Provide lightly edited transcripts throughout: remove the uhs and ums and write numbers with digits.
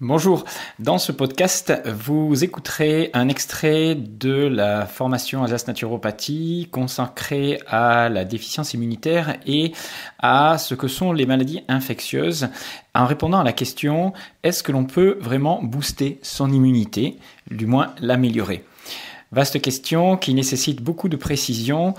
Bonjour, dans ce podcast, vous écouterez un extrait de la formation Alsace Naturopathie consacrée à la déficience immunitaire et à ce que sont les maladies infectieuses en répondant à la question « Est-ce que l'on peut vraiment booster son immunité, du moins l'améliorer ?» Vaste question qui nécessite beaucoup de précision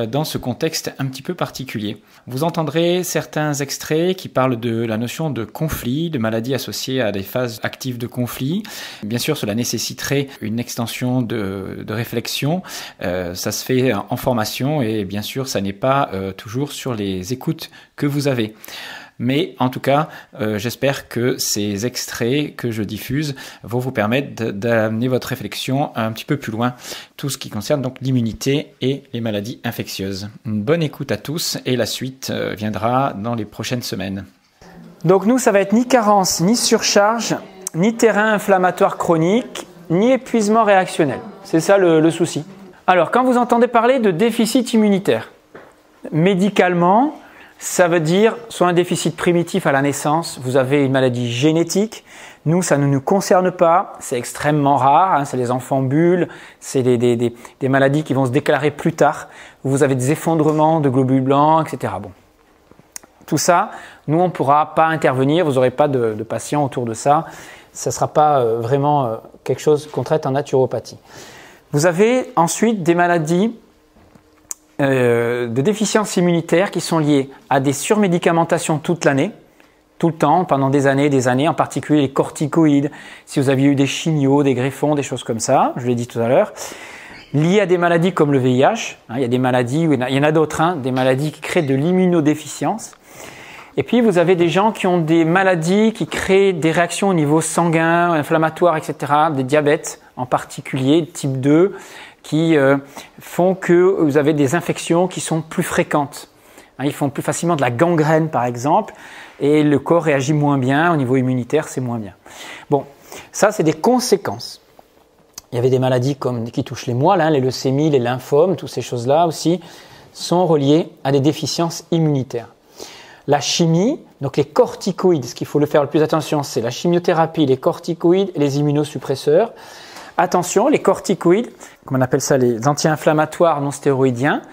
dans ce contexte un petit peu particulier. Vous entendrez certains extraits qui parlent de la notion de conflit, de maladies associées à des phases actives de conflit. Bien sûr, cela nécessiterait une extension de réflexion. Ça se fait en formation et bien sûr, ça n'est pas toujours sur les écoutes que vous avez. Mais en tout cas, j'espère que ces extraits que je diffuse vont vous permettre d'amener votre réflexion un petit peu plus loin, tout ce qui concerne donc l'immunité et les maladies infectieuses. Une bonne écoute à tous et la suite viendra dans les prochaines semaines. Donc nous, ça va être ni carence, ni surcharge, ni terrain inflammatoire chronique, ni épuisement réactionnel. C'est ça le souci. Alors, quand vous entendez parler de déficit immunitaire, médicalement, ça veut dire soit un déficit primitif à la naissance, vous avez une maladie génétique. Nous, ça ne nous concerne pas, c'est extrêmement rare, c'est les enfants bulles, c'est des maladies qui vont se déclarer plus tard. Vous avez des effondrements de globules blancs, etc. Bon. Tout ça, nous, on ne pourra pas intervenir, vous n'aurez pas de patients autour de ça. Ça ne sera pas vraiment quelque chose qu'on traite en naturopathie. Vous avez ensuite des maladies de déficience immunitaire qui sont liées à des surmédicamentations toute l'année, tout le temps, pendant des années, en particulier les corticoïdes, si vous aviez eu des chimios, des greffons, des choses comme ça, je l'ai dit tout à l'heure, liées à des maladies comme le VIH, il y a des maladies, il y en a d'autres, des maladies qui créent de l'immunodéficience. Et puis vous avez des gens qui ont des maladies qui créent des réactions au niveau sanguin, inflammatoire, etc., des diabètes en particulier, type 2, qui font que vous avez des infections qui sont plus fréquentes. Ils font plus facilement de la gangrène, par exemple, et le corps réagit moins bien, au niveau immunitaire, c'est moins bien. Bon, ça, c'est des conséquences. Il y avait des maladies qui touchent les moelles, les leucémies, les lymphomes, toutes ces choses-là aussi, sont reliées à des déficiences immunitaires. La chimie, donc les corticoïdes, ce qu'il faut faire le plus attention, c'est la chimiothérapie, les corticoïdes et les immunosuppresseurs. Attention, les corticoïdes, comme on appelle ça les anti-inflammatoires non stéroïdiens,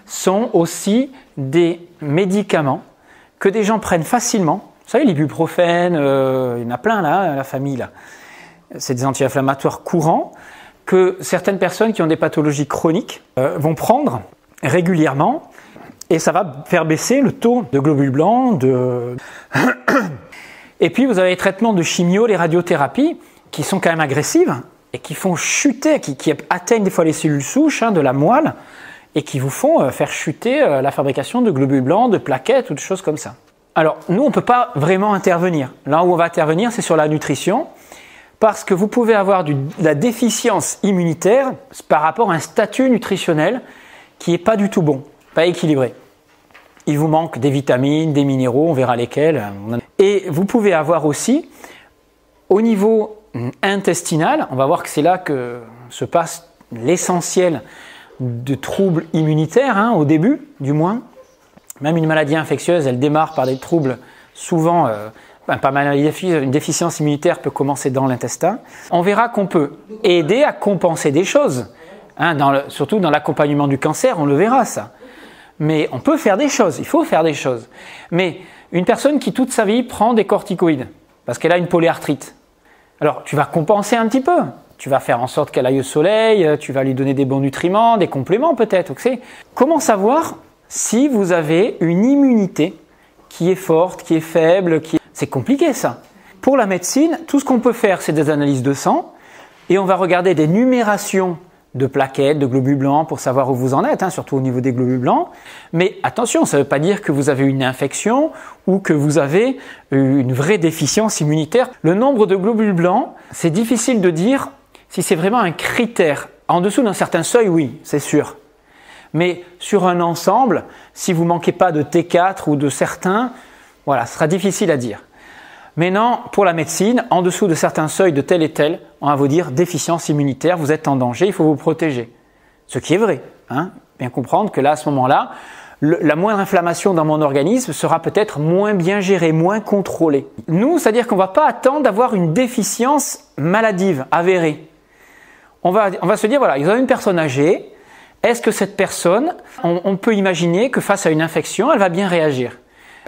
sont aussi des médicaments que des gens prennent facilement. Vous savez, l'ibuprofène, il y en a plein là, la famille là. C'est des anti-inflammatoires courants que certaines personnes qui ont des pathologies chroniques vont prendre régulièrement et ça va faire baisser le taux de globules blancs. Et puis vous avez les traitements de chimio, les radiothérapies qui sont quand même agressives et qui font chuter, qui atteignent des fois les cellules souches de la moelle et qui vous font faire chuter la fabrication de globules blancs, de plaquettes ou de choses comme ça. Alors, nous, on ne peut pas vraiment intervenir. Là où on va intervenir, c'est sur la nutrition, parce que vous pouvez avoir de la déficience immunitaire par rapport à un statut nutritionnel qui n'est pas du tout bon, pas équilibré. Il vous manque des vitamines, des minéraux, on verra lesquels. Et vous pouvez avoir aussi, au niveau intestinal, on va voir que c'est là que se passe l'essentiel de troubles immunitaires, au début du moins. Même une maladie infectieuse, elle démarre par des troubles souvent, une déficience immunitaire peut commencer dans l'intestin. On verra qu'on peut aider à compenser des choses, surtout dans l'accompagnement du cancer, on le verra ça. Mais on peut faire des choses, il faut faire des choses. Mais une personne qui toute sa vie prend des corticoïdes, parce qu'elle a une polyarthrite, alors tu vas compenser un petit peu. Tu vas faire en sorte qu'elle aille au soleil, tu vas lui donner des bons nutriments, des compléments peut-être. Comment savoir si vous avez une immunité qui est forte, qui est faible, C'est compliqué ça. Pour la médecine, tout ce qu'on peut faire, c'est des analyses de sang et on va regarder des numérations de plaquettes, de globules blancs pour savoir où vous en êtes, surtout au niveau des globules blancs. Mais attention, ça ne veut pas dire que vous avez une infection ou que vous avez une vraie déficience immunitaire. Le nombre de globules blancs, c'est difficile de dire si c'est vraiment un critère. En dessous d'un certain seuil, oui, c'est sûr. Mais sur un ensemble, si vous ne manquez pas de T4 ou de certains, voilà, ce sera difficile à dire. Maintenant, pour la médecine, en dessous de certains seuils de tel et tel, on va vous dire déficience immunitaire, vous êtes en danger, il faut vous protéger. Ce qui est vrai, bien comprendre que là, à ce moment-là, la moindre inflammation dans mon organisme sera peut-être moins bien gérée, moins contrôlée. Nous, c'est-à-dire qu'on ne va pas attendre d'avoir une déficience maladive, avérée. On va se dire, voilà, ils ont une personne âgée, est-ce que cette personne, on peut imaginer que face à une infection, elle va bien réagir?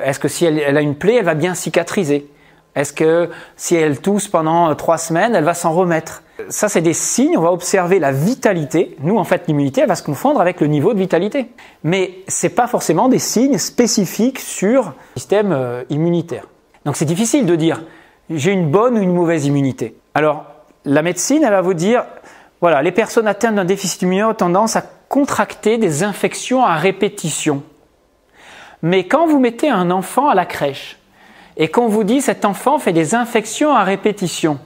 Est-ce que si elle a une plaie, elle va bien cicatriser? Est-ce que si elle tousse pendant 3 semaines, elle va s'en remettre? Ça, c'est des signes, on va observer la vitalité. Nous, en fait, l'immunité, elle va se confondre avec le niveau de vitalité. Mais ce n'est pas forcément des signes spécifiques sur le système immunitaire. Donc, c'est difficile de dire j'ai une bonne ou une mauvaise immunité. Alors, la médecine, elle va vous dire, voilà, les personnes atteintes d'un déficit immunitaire ont tendance à contracter des infections à répétition. Mais quand vous mettez un enfant à la crèche et qu'on vous dit cet enfant fait des infections à répétition,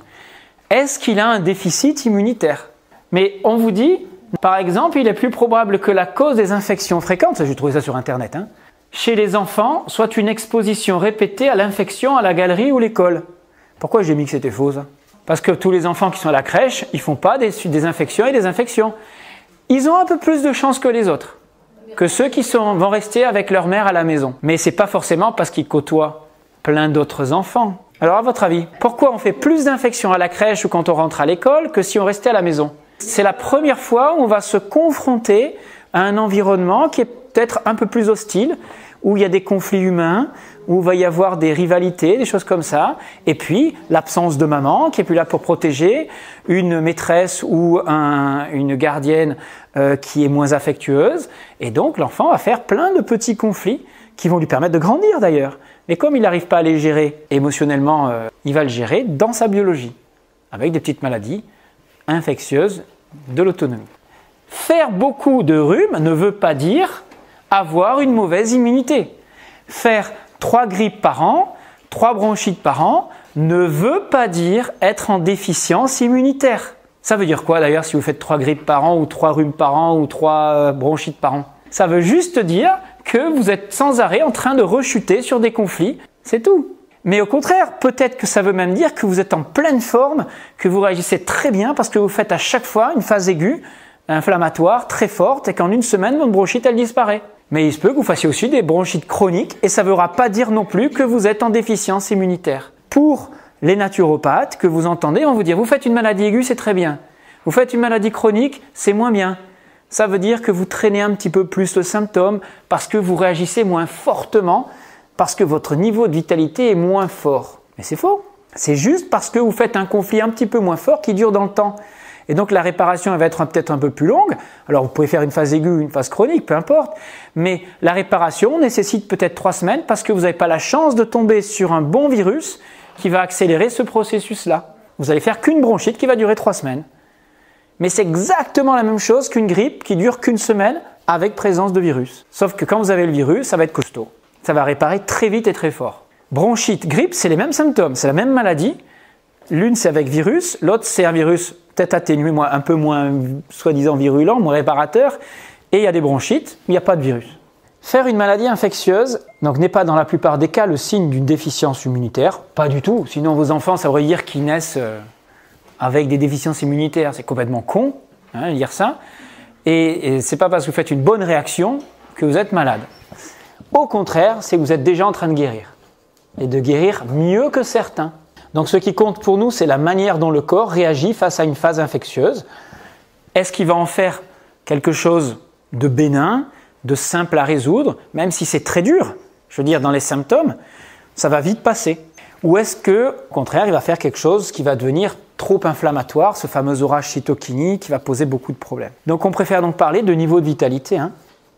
est-ce qu'il a un déficit immunitaire? Mais on vous dit, par exemple, il est plus probable que la cause des infections fréquentes, j'ai trouvé ça sur Internet, chez les enfants, soit une exposition répétée à l'infection à la galerie ou l'école. Pourquoi j'ai mis que c'était faux, ça? Parce que tous les enfants qui sont à la crèche, ils font pas des infections et des infections. Ils ont un peu plus de chance que les autres, que ceux qui vont rester avec leur mère à la maison. Mais c'est pas forcément parce qu'ils côtoient plein d'autres enfants. Alors à votre avis, pourquoi on fait plus d'infections à la crèche ou quand on rentre à l'école que si on restait à la maison? C'est la première fois où on va se confronter à un environnement qui est peut-être un peu plus hostile, où il y a des conflits humains, où il va y avoir des rivalités, des choses comme ça, et puis l'absence de maman qui est plus là pour protéger, une maîtresse ou une gardienne qui est moins affectueuse, et donc l'enfant va faire plein de petits conflits qui vont lui permettre de grandir d'ailleurs. Mais comme il n'arrive pas à les gérer émotionnellement, il va le gérer dans sa biologie, avec des petites maladies infectieuses de l'autonomie. Faire beaucoup de rhume ne veut pas dire avoir une mauvaise immunité. Faire 3 grippes par an, 3 bronchites par an, ne veut pas dire être en déficience immunitaire. Ça veut dire quoi d'ailleurs si vous faites 3 grippes par an, ou 3 rhumes par an, ou 3 bronchites par an? Ça veut juste dire que vous êtes sans arrêt en train de rechuter sur des conflits, c'est tout. Mais au contraire, peut-être que ça veut même dire que vous êtes en pleine forme, que vous réagissez très bien parce que vous faites à chaque fois une phase aiguë, inflammatoire, très forte, et qu'en une semaine, votre bronchite, elle disparaît. Mais il se peut que vous fassiez aussi des bronchites chroniques, et ça ne voudra pas dire non plus que vous êtes en déficience immunitaire. Pour les naturopathes que vous entendez, on va vous dire, vous faites une maladie aiguë, c'est très bien. Vous faites une maladie chronique, c'est moins bien. Ça veut dire que vous traînez un petit peu plus le symptôme parce que vous réagissez moins fortement, parce que votre niveau de vitalité est moins fort. Mais c'est faux. C'est juste parce que vous faites un conflit un petit peu moins fort qui dure dans le temps. Et donc la réparation elle va être peut-être un peu plus longue. Alors vous pouvez faire une phase aiguë, une phase chronique, peu importe. Mais la réparation nécessite peut-être 3 semaines parce que vous n'avez pas la chance de tomber sur un bon virus qui va accélérer ce processus-là. Vous allez faire qu'une bronchite qui va durer 3 semaines. Mais c'est exactement la même chose qu'une grippe qui dure qu'une semaine avec présence de virus. Sauf que quand vous avez le virus, ça va être costaud. Ça va réparer très vite et très fort. Bronchite, grippe, c'est les mêmes symptômes, c'est la même maladie. L'une c'est avec virus, l'autre c'est un virus peut-être atténué, un peu moins soi-disant virulent, moins réparateur. Et il y a des bronchites, mais il n'y a pas de virus. Faire une maladie infectieuse donc n'est pas dans la plupart des cas le signe d'une déficience immunitaire. Pas du tout, sinon vos enfants ça voudrait dire qu'ils naissent avec des déficiences immunitaires, c'est complètement con, dire ça. Et c'est pas parce que vous faites une bonne réaction que vous êtes malade. Au contraire, c'est que vous êtes déjà en train de guérir. Et de guérir mieux que certains. Donc ce qui compte pour nous, c'est la manière dont le corps réagit face à une phase infectieuse. Est-ce qu'il va en faire quelque chose de bénin, de simple à résoudre, même si c'est très dur? Je veux dire, dans les symptômes, ça va vite passer. Ou est-ce que, au contraire, il va faire quelque chose qui va devenir trop inflammatoire, ce fameux orage cytokinique qui va poser beaucoup de problèmes. Donc on préfère donc parler de niveau de vitalité.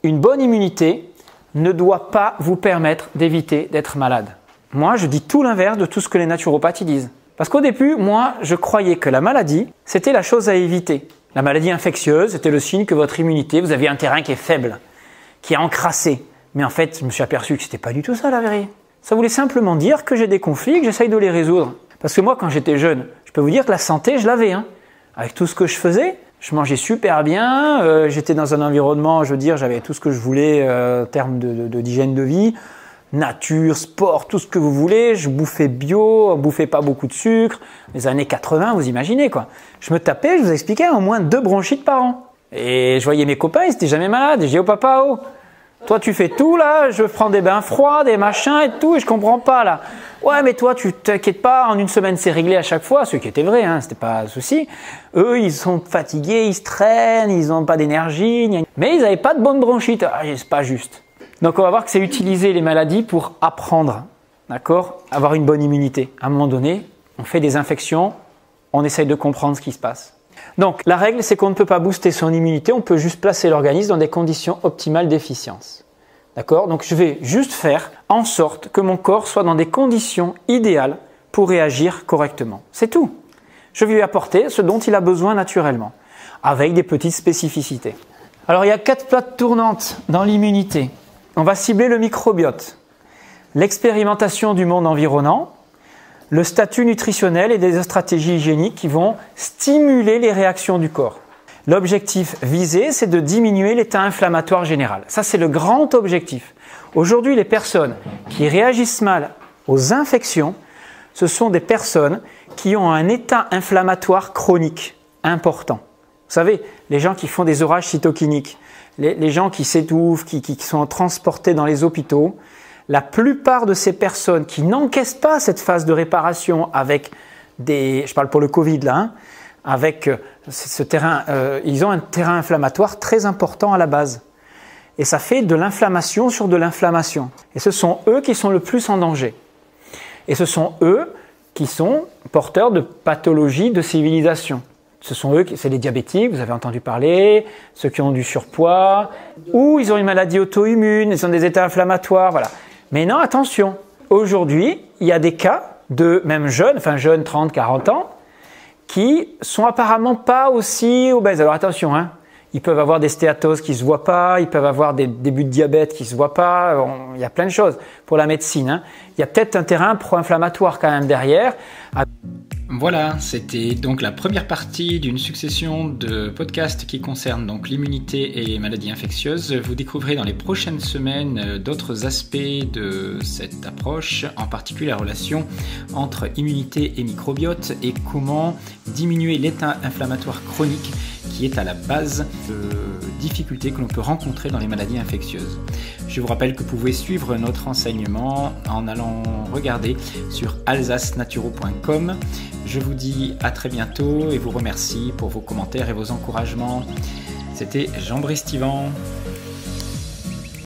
Une bonne immunité ne doit pas vous permettre d'éviter d'être malade. Moi, je dis tout l'inverse de tout ce que les naturopathes disent. Parce qu'au début, moi, je croyais que la maladie, c'était la chose à éviter. La maladie infectieuse, c'était le signe que votre immunité, vous avez un terrain qui est faible, qui est encrassé. Mais en fait, je me suis aperçu que c'était pas du tout ça la vérité. Ça voulait simplement dire que j'ai des conflits et que j'essaye de les résoudre. Parce que moi, quand j'étais jeune, je peux vous dire que la santé, je l'avais. Avec tout ce que je faisais, je mangeais super bien, j'étais dans un environnement, je veux dire, j'avais tout ce que je voulais en termes d'hygiène de vie, nature, sport, tout ce que vous voulez. Je bouffais bio, je bouffais pas beaucoup de sucre. Les années 80, vous imaginez quoi. Je me tapais, je vous expliquais, au moins 2 bronchites par an. Et je voyais mes copains, ils n'étaient jamais malades. Et je dis, oh papa, oh, Toi, tu fais tout là, je prends des bains froids, des machins et tout, et je comprends pas là. Ouais, mais toi, tu t'inquiètes pas, en une semaine, c'est réglé à chaque fois, ce qui était vrai, hein, c'était pas un souci. Eux, ils sont fatigués, ils se traînent, ils n'ont pas d'énergie, mais ils n'avaient pas de bonne bronchite. Ah, c'est pas juste. Donc, on va voir que c'est utiliser les maladies pour apprendre, d'accord, avoir une bonne immunité. À un moment donné, on fait des infections, on essaye de comprendre ce qui se passe. Donc, la règle, c'est qu'on ne peut pas booster son immunité, on peut juste placer l'organisme dans des conditions optimales d'efficience. D'accord? Donc, je vais juste faire en sorte que mon corps soit dans des conditions idéales pour réagir correctement. C'est tout. Je vais lui apporter ce dont il a besoin naturellement, avec des petites spécificités. Alors, il y a 4 plates tournantes dans l'immunité. On va cibler le microbiote, l'expérimentation du monde environnant, le statut nutritionnel et des stratégies hygiéniques qui vont stimuler les réactions du corps. L'objectif visé, c'est de diminuer l'état inflammatoire général. Ça, c'est le grand objectif. Aujourd'hui, les personnes qui réagissent mal aux infections, ce sont des personnes qui ont un état inflammatoire chronique important. Vous savez, les gens qui font des orages cytokiniques, les gens qui s'étouffent, qui sont transportés dans les hôpitaux, la plupart de ces personnes qui n'encaissent pas cette phase de réparation avec je parle pour le Covid là, hein, avec ce terrain, ils ont un terrain inflammatoire très important à la base. Et ça fait de l'inflammation sur de l'inflammation. Et ce sont eux qui sont le plus en danger. Et ce sont eux qui sont porteurs de pathologies de civilisation. Ce sont eux, c'est les diabétiques, vous avez entendu parler, ceux qui ont du surpoids, ou ils ont une maladie auto-immune, ils ont des états inflammatoires, voilà. Mais non, attention, aujourd'hui, il y a des cas de même jeunes, 30, 40 ans, qui sont apparemment pas aussi obèses. Alors attention, hein, ils peuvent avoir des stéatoses qui ne se voient pas, ils peuvent avoir des débuts de diabète qui ne se voient pas, il y a plein de choses pour la médecine. Hein. Il y a peut-être un terrain pro-inflammatoire quand même derrière. Voilà, c'était donc la première partie d'une succession de podcasts qui concernent donc l'immunité et les maladies infectieuses. Vous découvrirez dans les prochaines semaines d'autres aspects de cette approche, en particulier la relation entre immunité et microbiote et comment diminuer l'état inflammatoire chronique qui est à la base de difficultés que l'on peut rencontrer dans les maladies infectieuses. Je vous rappelle que vous pouvez suivre notre enseignement en allant regarder sur alsacenaturo.com. Je vous dis à très bientôt et vous remercie pour vos commentaires et vos encouragements. C'était Jean-Brice Tivan.